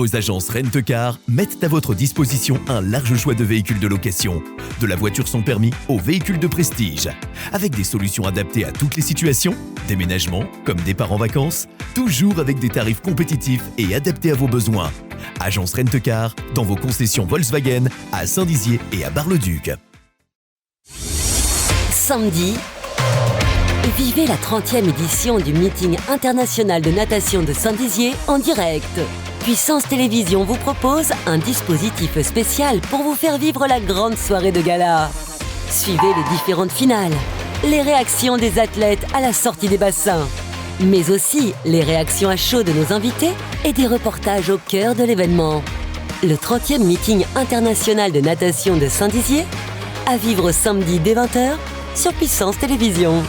Vos agences Rent-A-Car mettent à votre disposition un large choix de véhicules de location, de la voiture sans permis aux véhicules de prestige, avec des solutions adaptées à toutes les situations, déménagement comme départ en vacances, toujours avec des tarifs compétitifs et adaptés à vos besoins. Agence Rent-A-Car dans vos concessions Volkswagen à Saint-Dizier et à Bar-le-Duc. Samedi, vivez la 30e édition du meeting international de natation de Saint-Dizier en direct. Puissance Télévision vous propose un dispositif spécial pour vous faire vivre la grande soirée de gala. Suivez les différentes finales, les réactions des athlètes à la sortie des bassins, mais aussi les réactions à chaud de nos invités et des reportages au cœur de l'événement. Le 30e meeting international de natation de Saint-Dizier, à vivre samedi dès 20h sur Puissance Télévision.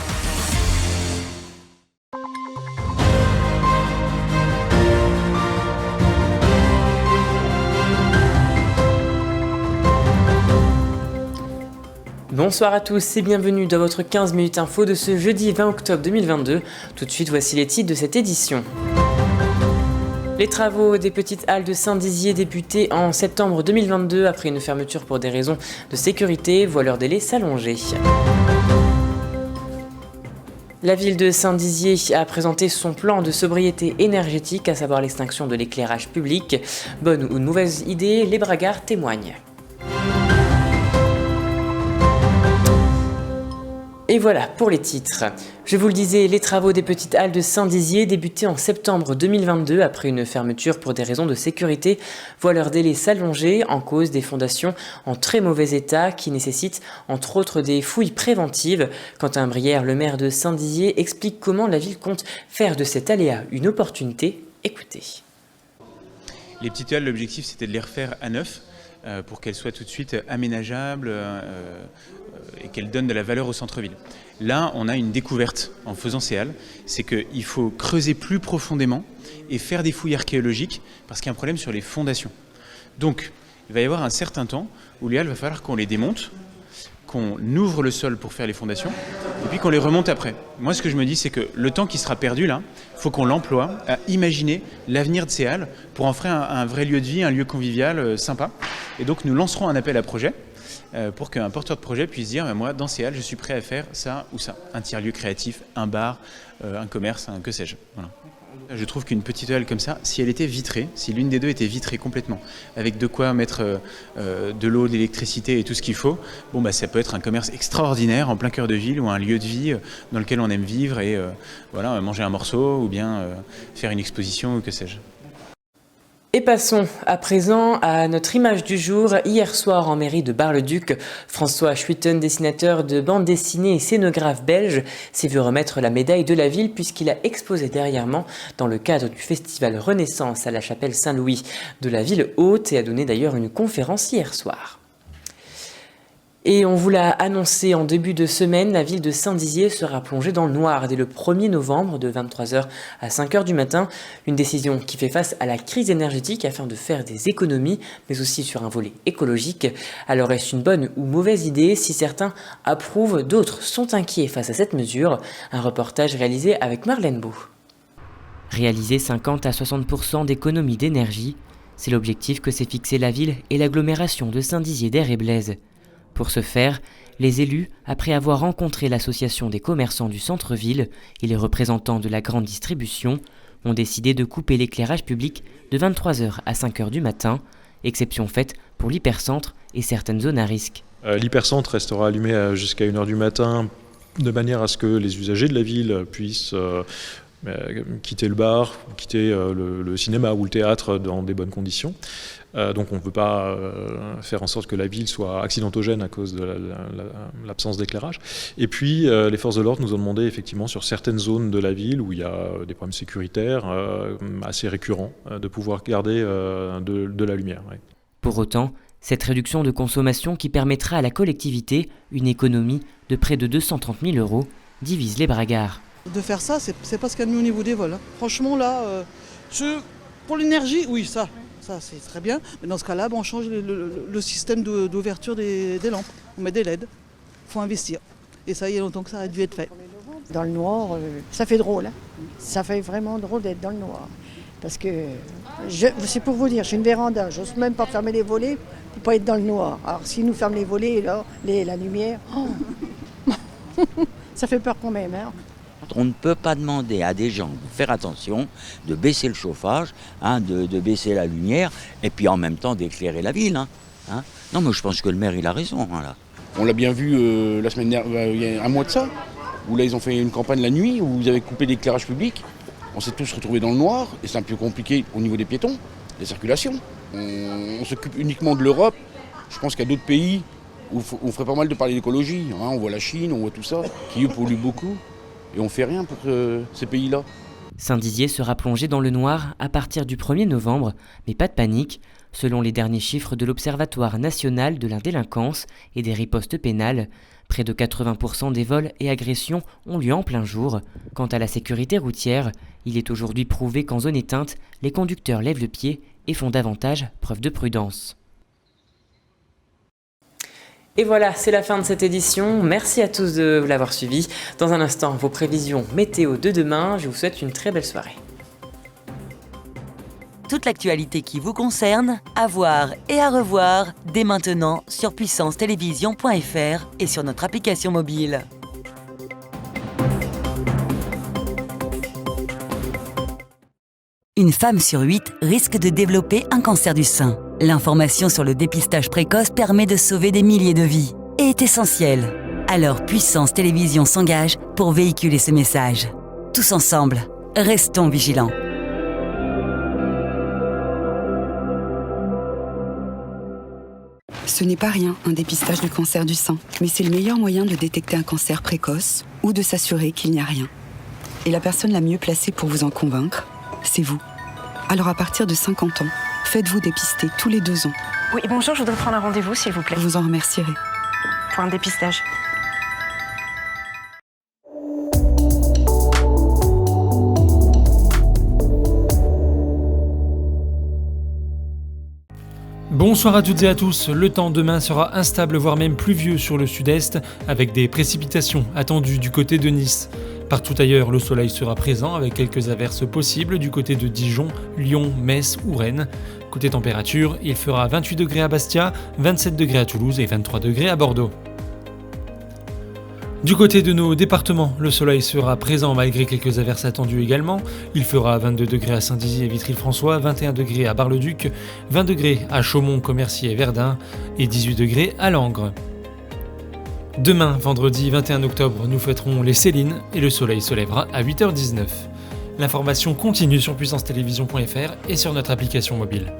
Bonsoir à tous et bienvenue dans votre 15 minutes info de ce jeudi 20 octobre 2022. Tout de suite, voici les titres de cette édition. Les travaux des petites halles de Saint-Dizier débutés en septembre 2022 après une fermeture pour des raisons de sécurité voient leur délai s'allonger. La ville de Saint-Dizier a présenté son plan de sobriété énergétique, à savoir l'extinction de l'éclairage public. Bonne ou mauvaise idée, les bragards témoignent. Et voilà pour les titres. Je vous le disais, les travaux des petites halles de Saint-Dizier débutés en septembre 2022 après une fermeture pour des raisons de sécurité voient leur délai s'allonger en cause des fondations en très mauvais état qui nécessitent entre autres des fouilles préventives. Quentin Brière, le maire de Saint-Dizier, explique comment la ville compte faire de cet aléa une opportunité. Écoutez. Les petites halles, l'objectif c'était de les refaire à neuf pour qu'elles soient tout de suite aménageables et qu'elles donnent de la valeur au centre-ville. Là, on a une découverte en faisant ces halles, c'est qu'il faut creuser plus profondément et faire des fouilles archéologiques parce qu'il y a un problème sur les fondations. Donc, il va y avoir un certain temps où les halles, il va falloir qu'on les démonte, qu'on ouvre le sol pour faire les fondations et puis qu'on les remonte après. Moi, ce que je me dis, c'est que le temps qui sera perdu là, il faut qu'on l'emploie à imaginer l'avenir de ces halles pour en faire un vrai lieu de vie, un lieu convivial sympa. Et donc, nous lancerons un appel à projet pour qu'un porteur de projet puisse dire moi dans ces halles je suis prêt à faire ça ou ça, un tiers-lieu créatif, un bar, un commerce, un que sais-je. Voilà. Je trouve qu'une petite halle comme ça, si elle était vitrée, si l'une des deux était vitrée complètement, avec de quoi mettre de l'eau, de l'électricité et tout ce qu'il faut, bon bah ça peut être un commerce extraordinaire en plein cœur de ville ou un lieu de vie dans lequel on aime vivre et voilà, manger un morceau ou bien faire une exposition ou que sais-je. Et passons à présent à notre image du jour. Hier soir en mairie de Bar-le-Duc, François Schuiten, dessinateur de bande dessinée et scénographe belge, s'est vu remettre la médaille de la ville puisqu'il a exposé dernièrement dans le cadre du festival Renaissance à la chapelle Saint-Louis de la ville haute et a donné d'ailleurs une conférence hier soir. Et on vous l'a annoncé en début de semaine, la ville de Saint-Dizier sera plongée dans le noir dès le 1er novembre de 23h à 5h du matin. Une décision qui fait face à la crise énergétique afin de faire des économies, mais aussi sur un volet écologique. Alors est-ce une bonne ou mauvaise idée? Si certains approuvent, d'autres sont inquiets face à cette mesure. Un reportage réalisé avec Marlène Beau. Réaliser 50 à 60% d'économie d'énergie, c'est l'objectif que s'est fixé la ville et l'agglomération de Saint-Dizier-d'Air et Blaise. Pour ce faire, les élus, après avoir rencontré l'association des commerçants du centre-ville et les représentants de la grande distribution, ont décidé de couper l'éclairage public de 23h à 5h du matin, exception faite pour l'hypercentre et certaines zones à risque. L'hypercentre restera allumé jusqu'à 1h du matin de manière à ce que les usagers de la ville puissent quitter le bar, quitter le cinéma ou le théâtre dans des bonnes conditions. Donc on ne peut pas faire en sorte que la ville soit accidentogène à cause de l'absence d'éclairage. Et puis les forces de l'ordre nous ont demandé effectivement sur certaines zones de la ville où il y a des problèmes sécuritaires assez récurrents de pouvoir garder de la lumière. Ouais. Pour autant, cette réduction de consommation qui permettra à la collectivité une économie de près de 230 000 € divise les bragards. De faire ça, c'est pas ce qu'il y a de mieux au niveau des vols. Hein. Franchement là, pour l'énergie, oui ça c'est très bien. Mais dans ce cas-là, on change le système d'ouverture des lampes. On met des LED. Il faut investir. Et ça, il y a longtemps que ça a dû être fait. Dans le noir, ça fait drôle. Hein. Ça fait vraiment drôle d'être dans le noir. Parce que, c'est pour vous dire, j'ai une véranda, j'ose même pas fermer les volets pour pas être dans le noir. Alors s'ils nous ferment les volets, là, la lumière, ça fait peur quand même. Hein. On ne peut pas demander à des gens de faire attention, de baisser le chauffage, de baisser la lumière, et puis en même temps d'éclairer la ville. Non, mais je pense que le maire, il a raison, là. On l'a bien vu la semaine dernière, il y a un mois de ça, où là ils ont fait une campagne la nuit, où vous avez coupé l'éclairage public. On s'est tous retrouvés dans le noir, et c'est un peu compliqué au niveau des piétons, des circulations. On s'occupe uniquement de l'Europe. Je pense qu'il y a d'autres pays où on ferait pas mal de parler d'écologie. On voit la Chine, on voit tout ça, qui eux polluent beaucoup, et on fait rien pour ces pays-là. Saint-Dizier sera plongé dans le noir à partir du 1er novembre, mais pas de panique. Selon les derniers chiffres de l'Observatoire national de la délinquance et des ripostes pénales, près de 80% des vols et agressions ont lieu en plein jour. Quant à la sécurité routière, il est aujourd'hui prouvé qu'en zone éteinte, les conducteurs lèvent le pied et font davantage preuve de prudence. Et voilà, c'est la fin de cette édition. Merci à tous de l'avoir suivi. Dans un instant, vos prévisions météo de demain. Je vous souhaite une très belle soirée. Toute l'actualité qui vous concerne, à voir et à revoir dès maintenant sur puissancetélévision.fr et sur notre application mobile. Une femme sur 8 risque de développer un cancer du sein. L'information sur le dépistage précoce permet de sauver des milliers de vies et est essentielle. Alors Puissance Télévision s'engage pour véhiculer ce message. Tous ensemble, restons vigilants. Ce n'est pas rien, un dépistage du cancer du sein, mais c'est le meilleur moyen de détecter un cancer précoce ou de s'assurer qu'il n'y a rien. Et la personne la mieux placée pour vous en convaincre, c'est vous. Alors à partir de 50 ans, faites-vous dépister tous les 2 ans. Oui, bonjour, je voudrais prendre un rendez-vous, s'il vous plaît. Vous en remercierez. Pour un dépistage. Bonsoir à toutes et à tous, le temps demain sera instable voire même pluvieux sur le sud-est avec des précipitations attendues du côté de Nice. Partout ailleurs, le soleil sera présent avec quelques averses possibles du côté de Dijon, Lyon, Metz ou Rennes. Côté température, il fera 28 degrés à Bastia, 27 degrés à Toulouse et 23 degrés à Bordeaux. Du côté de nos départements, le soleil sera présent malgré quelques averses attendues également. Il fera 22 degrés à Saint-Dizier et Vitry-le-François, 21 degrés à Bar-le-Duc, 20 degrés à Chaumont, Commercy et Verdun et 18 degrés à Langres. Demain, vendredi 21 octobre, nous fêterons les Célines et le soleil se lèvera à 8h19. L'information continue sur puissancetélévision.fr et sur notre application mobile.